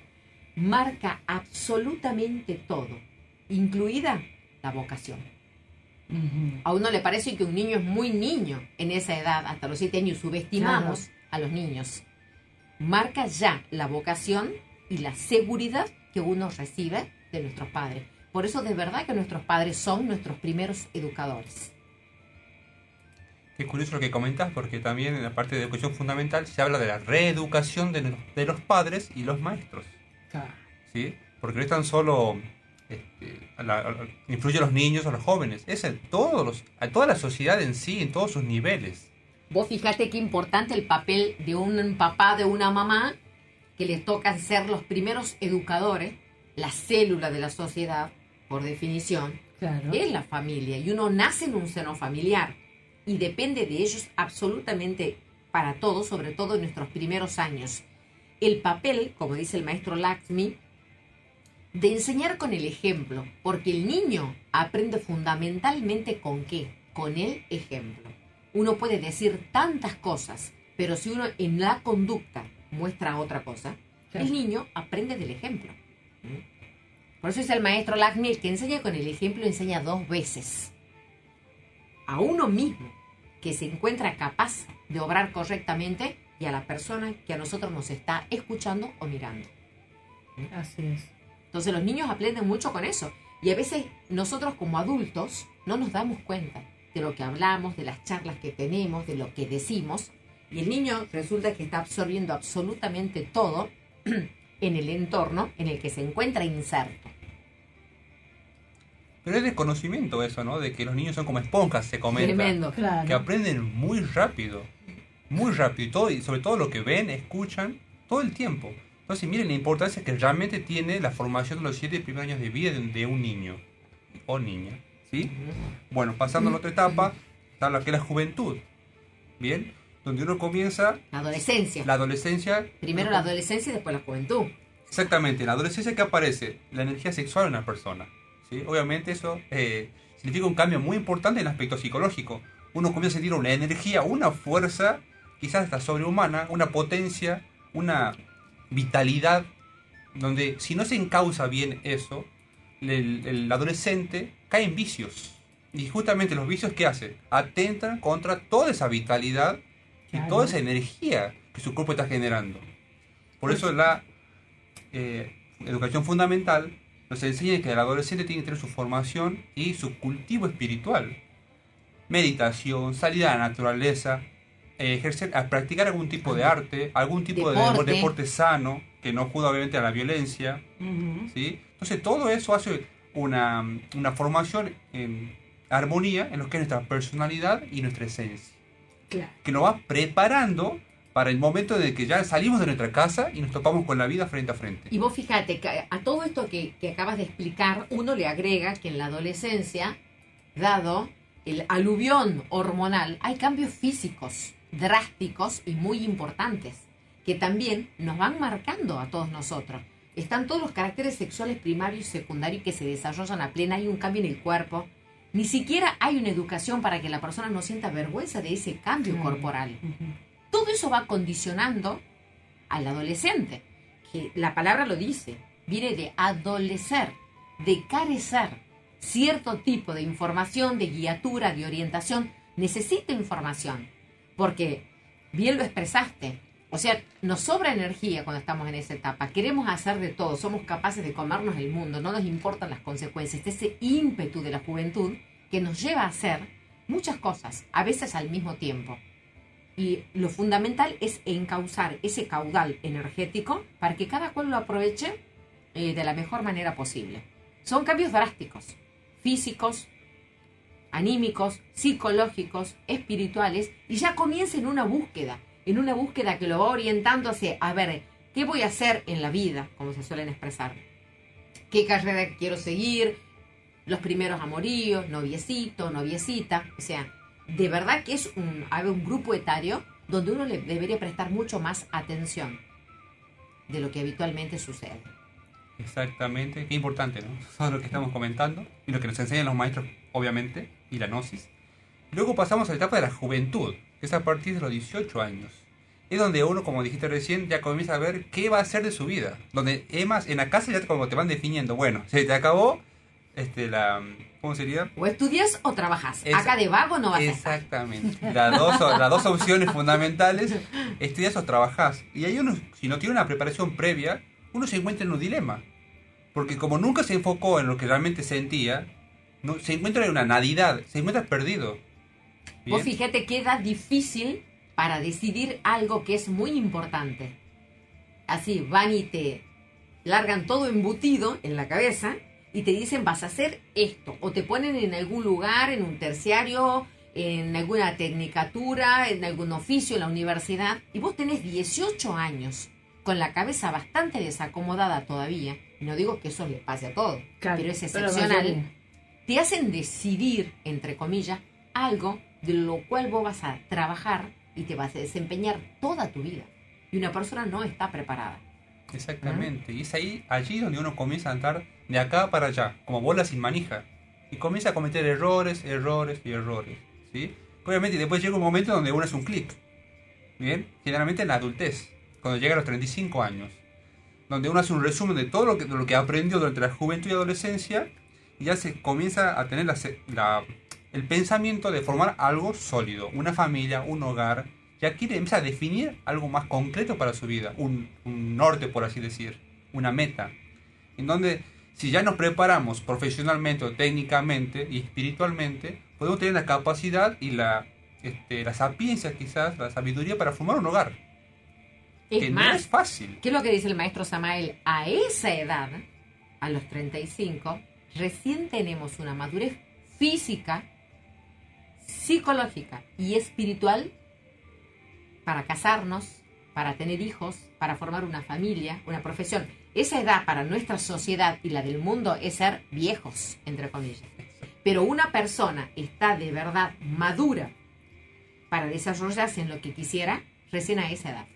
marca absolutamente todo, incluida la vocación. A uno le parece que un niño es muy niño en esa edad, hasta los 7 años subestimamos a los niños. Marca ya la vocación y la seguridad que uno recibe de nuestros padres. Por eso de verdad que nuestros padres son nuestros primeros educadores. Qué curioso lo que comentas, porque también en la parte de educación fundamental se habla de la reeducación de los padres y los maestros, Claro. ¿sí? Porque no es tan solo influye a los niños o a los jóvenes, es a toda la sociedad en sí, en todos sus niveles. Vos fíjate qué importante el papel de un papá, de una mamá, que les toca ser los primeros educadores, la célula de la sociedad, por definición, Claro. es la familia. Y uno nace en un seno familiar y depende de ellos absolutamente para todo, sobre todo en nuestros primeros años. El papel, como dice el maestro Lakshmi, de enseñar con el ejemplo, porque el niño aprende fundamentalmente ¿con qué? Con el ejemplo. Uno puede decir tantas cosas, pero si uno en la conducta muestra otra cosa, Claro. el niño aprende del ejemplo. Por eso es el maestro Lakshmi, el que enseña con el ejemplo, enseña 2 veces. A uno mismo, que se encuentra capaz de obrar correctamente, y a la persona que a nosotros nos está escuchando o mirando. Así es. Entonces los niños aprenden mucho con eso. Y a veces nosotros como adultos no nos damos cuenta de lo que hablamos, de las charlas que tenemos, de lo que decimos. Y el niño resulta que está absorbiendo absolutamente todo en el entorno en el que se encuentra inserto. Pero es desconocimiento eso, ¿no? De que los niños son como esponjas, se comenta. Tremendo. Claro. Que aprenden muy rápido. Muy rápido. Y sobre todo lo que ven, escuchan, todo el tiempo. Entonces, miren la importancia que realmente tiene la formación de los 7 primeros años de vida de un niño o niña, ¿sí? Bueno, pasando a la otra etapa, está lo que es la juventud, ¿bien? Donde uno comienza La adolescencia. la adolescencia. Primero la adolescencia y después la juventud. Exactamente, en la adolescencia que aparece la energía sexual en una persona, ¿sí? Obviamente eso significa un cambio muy importante en el aspecto psicológico. Uno comienza a sentir una energía, una fuerza, quizás hasta sobrehumana, una potencia, una vitalidad, donde si no se encausa bien eso, el adolescente cae en vicios. Y justamente los vicios, ¿qué hacen? Atentan contra toda esa vitalidad y Claro. toda esa energía que su cuerpo está generando. Por eso la educación fundamental nos enseña que el adolescente tiene que tener su formación y su cultivo espiritual. Meditación, salida a la naturaleza, practicar algún tipo de arte, algún tipo Deporte. de deporte sano, que no acuda obviamente a la violencia, Ujú. ¿sí? Entonces todo eso hace una formación en armonía en lo que es nuestra personalidad y nuestra esencia, Claro. que nos va preparando para el momento de que ya salimos de nuestra casa y nos topamos con la vida frente a frente. Y vos fíjate que a todo esto que acabas de explicar, uno le agrega que en la adolescencia, dado el aluvión hormonal, hay cambios físicos drásticos y muy importantes, que también nos van marcando a todos nosotros. Están todos los caracteres sexuales primarios y secundarios que se desarrollan a plena, hay un cambio en el cuerpo. Ni siquiera hay una educación para que la persona no sienta vergüenza de ese cambio Claro. corporal. Ujú. Todo eso va condicionando al adolescente, que la palabra lo dice, viene de adolecer, de carecer cierto tipo de información, de guiatura, de orientación. Necesita información, porque bien lo expresaste, o sea, nos sobra energía cuando estamos en esa etapa, queremos hacer de todo, somos capaces de comernos el mundo, no nos importan las consecuencias, ese ímpetu de la juventud que nos lleva a hacer muchas cosas, a veces al mismo tiempo. Y lo fundamental es encauzar ese caudal energético para que cada cual lo aproveche de la mejor manera posible. Son cambios drásticos, físicos, anímicos, psicológicos, espirituales, y ya comienza en una búsqueda que lo va orientando hacia, a ver, ¿qué voy a hacer en la vida? Como se suelen expresar. ¿Qué carrera quiero seguir? Los primeros amoríos, noviecito, noviecita, o sea, de verdad que es un grupo etario donde uno le debería prestar mucho más atención de lo que habitualmente sucede. Exactamente, qué importante, ¿no? Todo lo que estamos comentando y lo que nos enseñan los maestros, obviamente, y la gnosis. Luego pasamos a la etapa de la juventud, que es a partir de los 18 años. Es donde uno, como dijiste recién, ya comienza a ver qué va a hacer de su vida. Donde, además, en la casa ya como te van definiendo, bueno, se te acabó ¿cómo sería? O estudias o trabajas. Esa- Acá de vago no vas a estar. Exactamente. Las dos opciones fundamentales, estudias o trabajas. Y ahí uno, si no tiene una preparación previa, uno se encuentra en un dilema. Porque como nunca se enfocó en lo que realmente sentía, se encuentra en una nadidad, se encuentra perdido. ¿Bien? Vos fíjate que queda difícil para decidir algo que es muy importante. Así van y te largan todo embutido en la cabeza y te dicen vas a hacer esto. O te ponen en algún lugar, en un terciario, en alguna tecnicatura, en algún oficio, en la universidad. Y vos tenés 18 años con la cabeza bastante desacomodada todavía. Y no digo que eso le pase a todos, Claro, pero es pero excepcional. mayoría. Te hacen decidir, entre comillas, algo de lo cual vos vas a trabajar y te vas a desempeñar toda tu vida. Y una persona no está preparada. Exactamente. Y es allí donde uno comienza a andar de acá para allá, como bola sin manija. Y comienza a cometer errores. ¿Sí? Obviamente después llega un momento donde uno hace un clic. ¿Bien? Generalmente en la adultez, cuando llega a los 35 años. Donde uno hace un resumen de todo lo que aprendió durante la juventud y adolescencia. Y ya se comienza a tener el pensamiento de formar algo sólido. Una familia, un hogar. Ya empieza a definir algo más concreto para su vida. Un norte, por así decir. Una meta. En donde, si ya nos preparamos profesionalmente o técnicamente y espiritualmente, podemos tener la capacidad y la sapiencia, quizás, la sabiduría para formar un hogar. Es Que no más, es fácil. ¿qué es lo que dice el maestro Samael? A esa edad, a los 35, recién tenemos una madurez física, psicológica y espiritual para casarnos, para tener hijos, para formar una familia, una profesión. Esa edad para nuestra sociedad y la del mundo es ser viejos, entre comillas. Pero una persona está de verdad madura para desarrollarse en lo que quisiera recién a esa edad.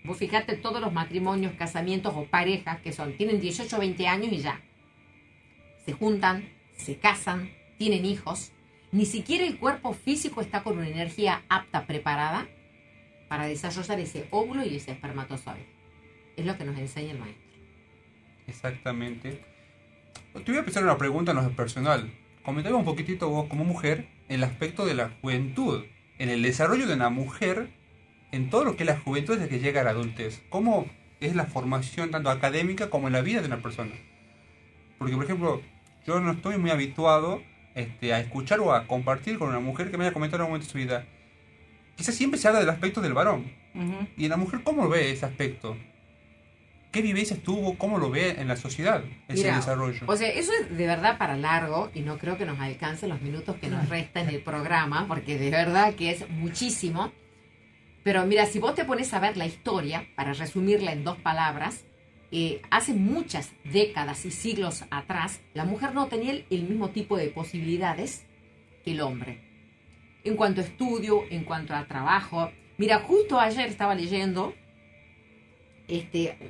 Vos fijate todos los matrimonios, casamientos o parejas que tienen 18 o 20 años y ya. Se juntan, se casan, tienen hijos. Ni siquiera el cuerpo físico está con una energía apta, preparada para desarrollar ese óvulo y ese espermatozoide. Es lo que nos enseña el maestro. Exactamente. Te voy a empezar una pregunta en lo personal. Comentame un poquitito vos como mujer el aspecto de la juventud, en el desarrollo de una mujer, en todo lo que es la juventud desde que llega a la adultez. ¿Cómo es la formación tanto académica como en la vida de una persona? Porque, por ejemplo, yo no estoy muy habituado a escuchar o a compartir con una mujer que me haya comentado en algún momento de su vida. Quizás siempre se habla del aspecto del varón. Ujú. ¿Y la mujer cómo ve ese aspecto? ¿Qué vivencias tuvo? ¿Cómo lo ve en la sociedad ese Mira, desarrollo? O sea, eso es de verdad para largo y no creo que nos alcance los minutos que nos restan en el programa, porque de verdad que es muchísimo. Pero mira, si vos te pones a ver la historia, para resumirla en 2 palabras, hace muchas décadas y siglos atrás, la mujer no tenía el mismo tipo de posibilidades que el hombre. En cuanto a estudio, en cuanto a trabajo. Mira, justo ayer estaba leyendo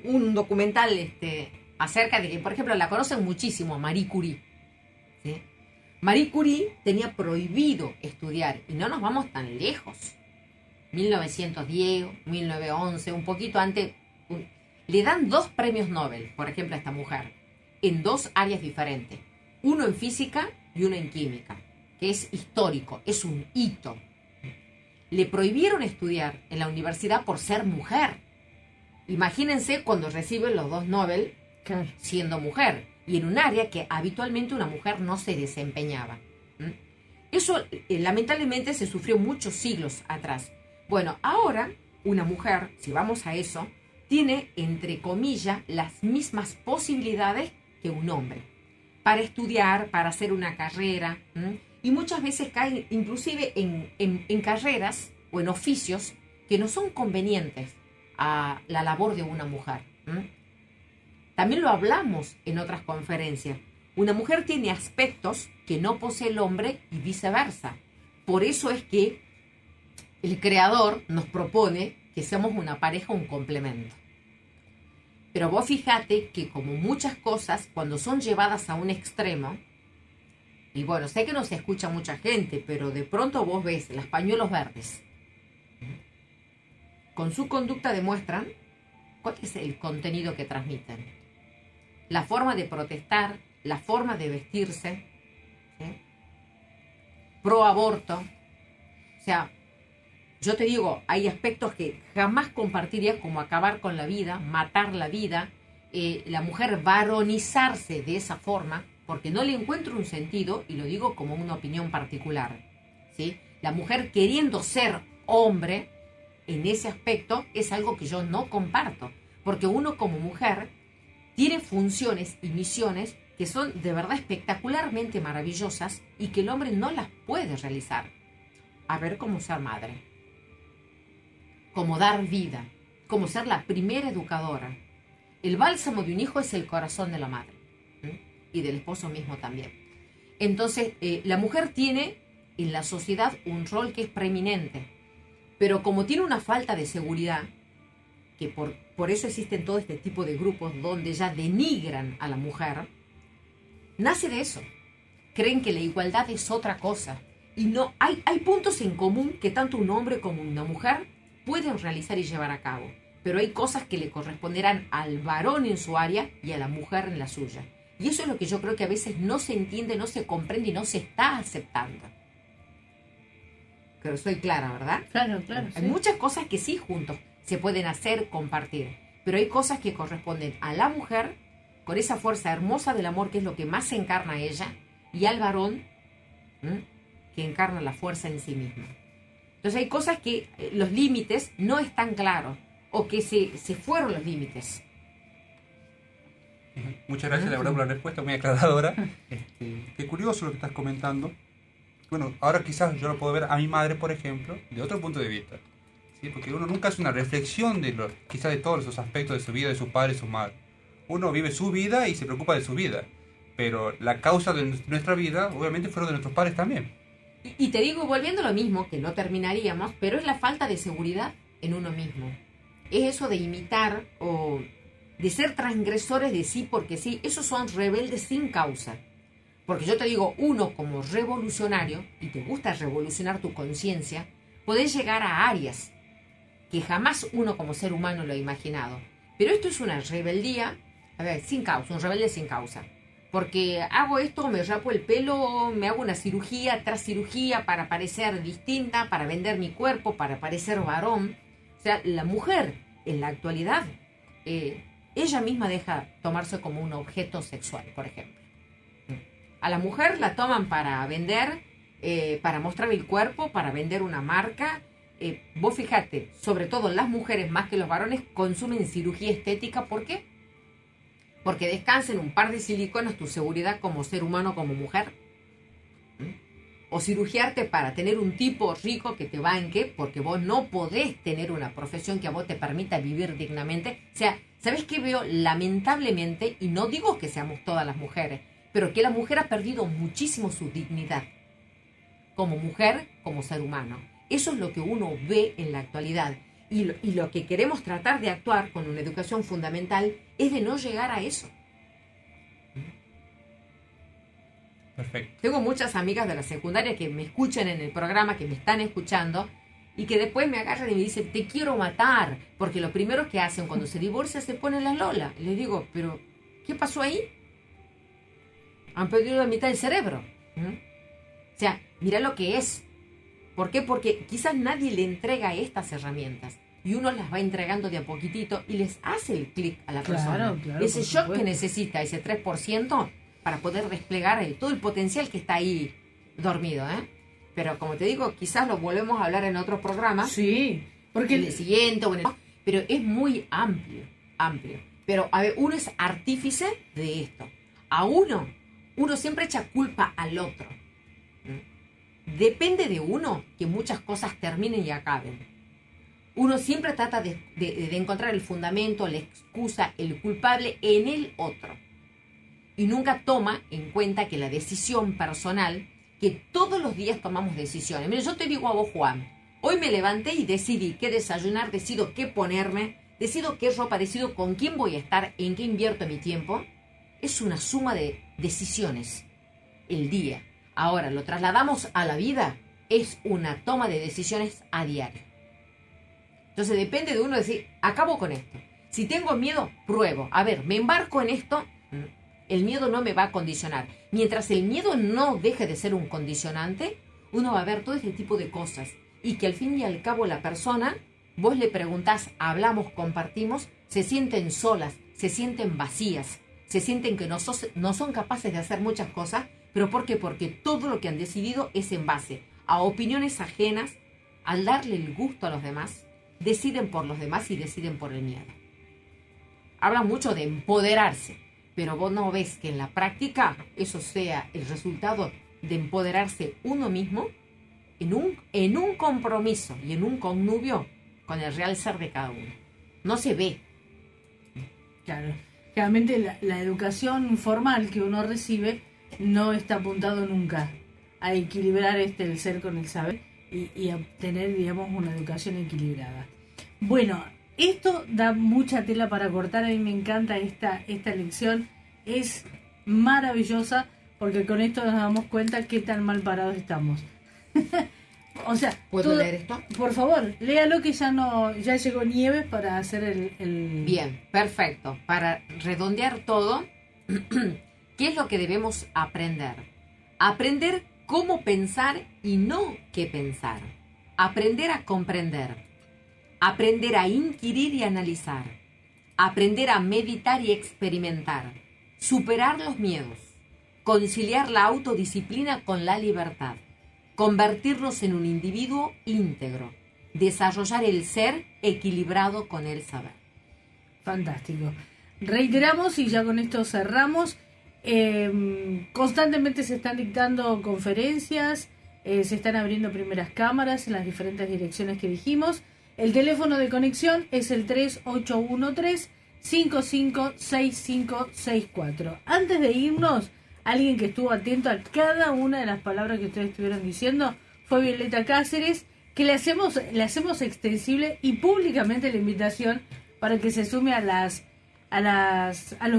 un documental acerca de que, por ejemplo, la conocen muchísimo, Marie Curie. ¿Sí? Marie Curie tenía prohibido estudiar, y no nos vamos tan lejos. 1910, 1911, un poquito antes, le dan 2 premios Nobel, por ejemplo, a esta mujer, en 2 áreas diferentes. Uno en física y uno en química, que es histórico, es un hito. Le prohibieron estudiar en la universidad por ser mujer. Imagínense cuando reciben los 2 Nobel Claro. siendo mujer y en un área que habitualmente una mujer no se desempeñaba. Eso lamentablemente se sufrió muchos siglos atrás. Bueno, ahora una mujer, si vamos a eso, tiene, entre comillas, las mismas posibilidades que un hombre para estudiar, para hacer una carrera, y muchas veces caen inclusive en carreras o en oficios que no son convenientes a la labor de una mujer. También lo hablamos en otras conferencias. Una mujer tiene aspectos que no posee el hombre y viceversa. Por eso es que el Creador nos propone que seamos una pareja, un complemento. Pero vos fíjate que como muchas cosas, cuando son llevadas a un extremo, y bueno, sé que no se escucha mucha gente, pero de pronto vos ves los pañuelos verdes. Con su conducta demuestran cuál es el contenido que transmiten. La forma de protestar, la forma de vestirse, ¿sí? Pro aborto. O sea, yo te digo, hay aspectos que jamás compartiría, como acabar con la vida, matar la vida, la mujer varonizarse de esa forma, porque no le encuentro un sentido, y lo digo como una opinión particular, ¿sí? La mujer queriendo ser hombre, en ese aspecto, es algo que yo no comparto, porque uno como mujer tiene funciones y misiones que son de verdad espectacularmente maravillosas y que el hombre no las puede realizar. A ver, cómo ser madre, cómo dar vida, cómo ser la primera educadora. El bálsamo de un hijo es el corazón de la madre, y del esposo mismo también. Entonces, la mujer tiene en la sociedad un rol que es preeminente, pero como tiene una falta de seguridad, que por eso existen todo este tipo de grupos donde ya denigran a la mujer, nace de eso. Creen que la igualdad es otra cosa. Y no hay puntos en común que tanto un hombre como una mujer pueden realizar y llevar a cabo. Pero hay cosas que le corresponderán al varón en su área y a la mujer en la suya. Y eso es lo que yo creo que a veces no se entiende, no se comprende y no se está aceptando. Pero soy clara, ¿verdad? Claro, claro. Hay Sí. muchas cosas que sí juntos se pueden hacer, compartir. Pero hay cosas que corresponden a la mujer, con esa fuerza hermosa del amor que es lo que más encarna a ella, y al varón, que encarna la fuerza en sí mismo. Entonces hay cosas que los límites no están claros, o que se fueron los límites. Muchas gracias, la verdad, por la respuesta muy aclaradora. Qué curioso lo que estás comentando. Bueno, ahora quizás yo lo puedo ver a mi madre, por ejemplo, de otro punto de vista. ¿Sí? Porque uno nunca hace una reflexión de quizás de todos esos aspectos de su vida, de sus padres y su madre. Uno vive su vida y se preocupa de su vida. Pero la causa de nuestra vida, obviamente, fueron de nuestros padres también. Y te digo, volviendo a lo mismo, que no terminaríamos, pero es la falta de seguridad en uno mismo. Es eso de imitar o de ser transgresores de sí porque sí. Esos son rebeldes sin causa. Porque yo te digo, uno como revolucionario, y te gusta revolucionar tu conciencia, podés llegar a áreas que jamás uno como ser humano lo ha imaginado. Pero esto es una rebeldía, a ver, sin causa, un rebelde sin causa. Porque hago esto, me rapo el pelo, me hago una cirugía tras cirugía para parecer distinta, para vender mi cuerpo, para parecer varón. O sea, la mujer en la actualidad, ella misma deja tomarse como un objeto sexual, por ejemplo. A la mujer la toman para vender, para mostrar el cuerpo, para vender una marca. Vos fíjate, sobre todo las mujeres más que los varones consumen cirugía estética. ¿Por qué? Porque descansa en un par de siliconas tu seguridad como ser humano, como mujer. O cirugiarte para tener un tipo rico que te banque, porque vos no podés tener una profesión que a vos te permita vivir dignamente. O sea, ¿sabés qué veo? Lamentablemente, y no digo que seamos todas las mujeres, pero que la mujer ha perdido muchísimo su dignidad. Como mujer, como ser humano. Eso es lo que uno ve en la actualidad. Y lo que queremos tratar de actuar con una educación fundamental es de no llegar a eso. Perfecto. Tengo muchas amigas de la secundaria que me escuchan en el programa, que me están escuchando, y que después me agarran y me dicen, te quiero matar, porque lo primero que hacen cuando se divorcian se ponen la lola. Y les digo, pero ¿qué pasó ahí? Han perdido la mitad del cerebro. O sea, mira lo que es. ¿Por qué? Porque quizás nadie le entrega estas herramientas y uno las va entregando de a poquitito y les hace el clic a la persona. Claro, ese shock que necesita, ese 3%, para poder desplegar todo el potencial que está ahí dormido, ¿eh? Pero como te digo, quizás lo volvemos a hablar en otro programa. Sí, porque en el siguiente o en el... Pero es muy amplio. Pero a ver, uno es artífice de esto. A uno siempre echa culpa al otro. Depende de uno que muchas cosas terminen y acaben. Uno siempre trata de encontrar el fundamento, la excusa, el culpable en el otro. Y nunca toma en cuenta que la decisión personal, que todos los días tomamos decisiones. Mira, yo te digo a vos, Juan, hoy me levanté y decidí qué desayunar, decido qué ponerme, decido qué ropa, decido con quién voy a estar, en qué invierto mi tiempo. Es una suma de decisiones el día. Ahora, lo trasladamos a la vida, es una toma de decisiones a diario. Entonces depende de uno decir, acabo con esto. Si tengo miedo, pruebo. A ver, me embarco en esto, el miedo no me va a condicionar. Mientras el miedo no deje de ser un condicionante, uno va a ver todo ese tipo de cosas. Y que al fin y al cabo la persona, vos le preguntás, hablamos, compartimos, se sienten solas, se sienten vacías, se sienten que no son capaces de hacer muchas cosas. ¿Pero por qué? Porque todo lo que han decidido es en base a opiniones ajenas, al darle el gusto a los demás, deciden por los demás y deciden por el miedo. Hablan mucho de empoderarse, pero vos no ves que en la práctica eso sea el resultado de empoderarse uno mismo en un compromiso y en un connubio con el real ser de cada uno. No se ve. Claro, realmente la educación formal que uno recibe no está apuntado nunca a equilibrar el ser con el saber y a tener, digamos, una educación equilibrada. Bueno, esto da mucha tela para cortar. A mí me encanta esta lección, es maravillosa porque con esto nos damos cuenta qué tan mal parados estamos. O sea, ¿puedo leer esto? Por favor, léalo que ya llegó Nieves para hacer el... Bien, perfecto. Para redondear todo, ¿qué es lo que debemos aprender? Aprender cómo pensar y no qué pensar. Aprender a comprender. Aprender a inquirir y analizar. Aprender a meditar y experimentar. Superar los miedos. Conciliar la autodisciplina con la libertad. Convertirnos en un individuo íntegro. Desarrollar el ser equilibrado con el saber. Fantástico. reiteramos, y ya con esto cerramos, constantemente se están dictando conferencias, se están abriendo primeras cámaras en las diferentes direcciones que dijimos. El teléfono de conexión es el 3813-556564. Antes de irnos, alguien que estuvo atento a cada una de las palabras que ustedes estuvieron diciendo fue Violeta Cáceres, que le hacemos extensible y públicamente la invitación para que se sume a los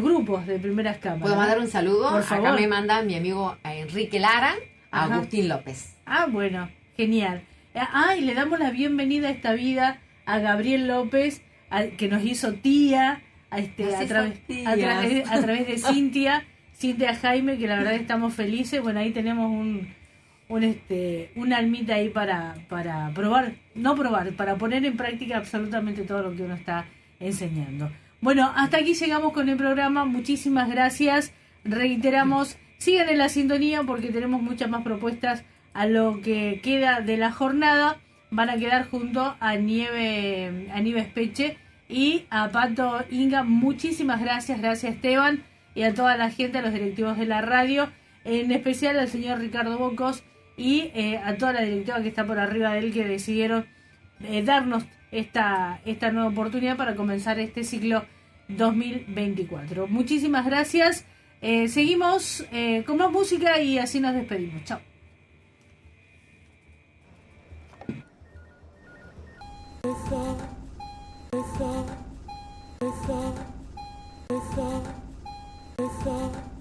grupos de primeras cámaras. ¿Puedo mandar un saludo? Por favor. Acá me manda mi amigo Enrique Lara, a Ajá. Agustín López. Ah, bueno, genial. Y le damos la bienvenida a esta vida a Gabriel López, que nos hizo tía, a través de Cintia Jaime, que la verdad estamos felices. Bueno, ahí tenemos una almita ahí para para poner en práctica absolutamente todo lo que uno está enseñando. Bueno, hasta aquí llegamos con el programa. Muchísimas gracias. Reiteramos, sigan en la sintonía porque tenemos muchas más propuestas a lo que queda de la jornada. Van a quedar junto a Nieve Espeche y a Pato Inga. Muchísimas gracias Esteban, y a toda la gente, a los directivos de la radio, en especial al señor Ricardo Bocos y a toda la directiva que está por arriba de él, que decidieron darnos esta nueva oportunidad para comenzar este ciclo 2024. Muchísimas gracias. Seguimos con más música y así nos despedimos. Chao. Esa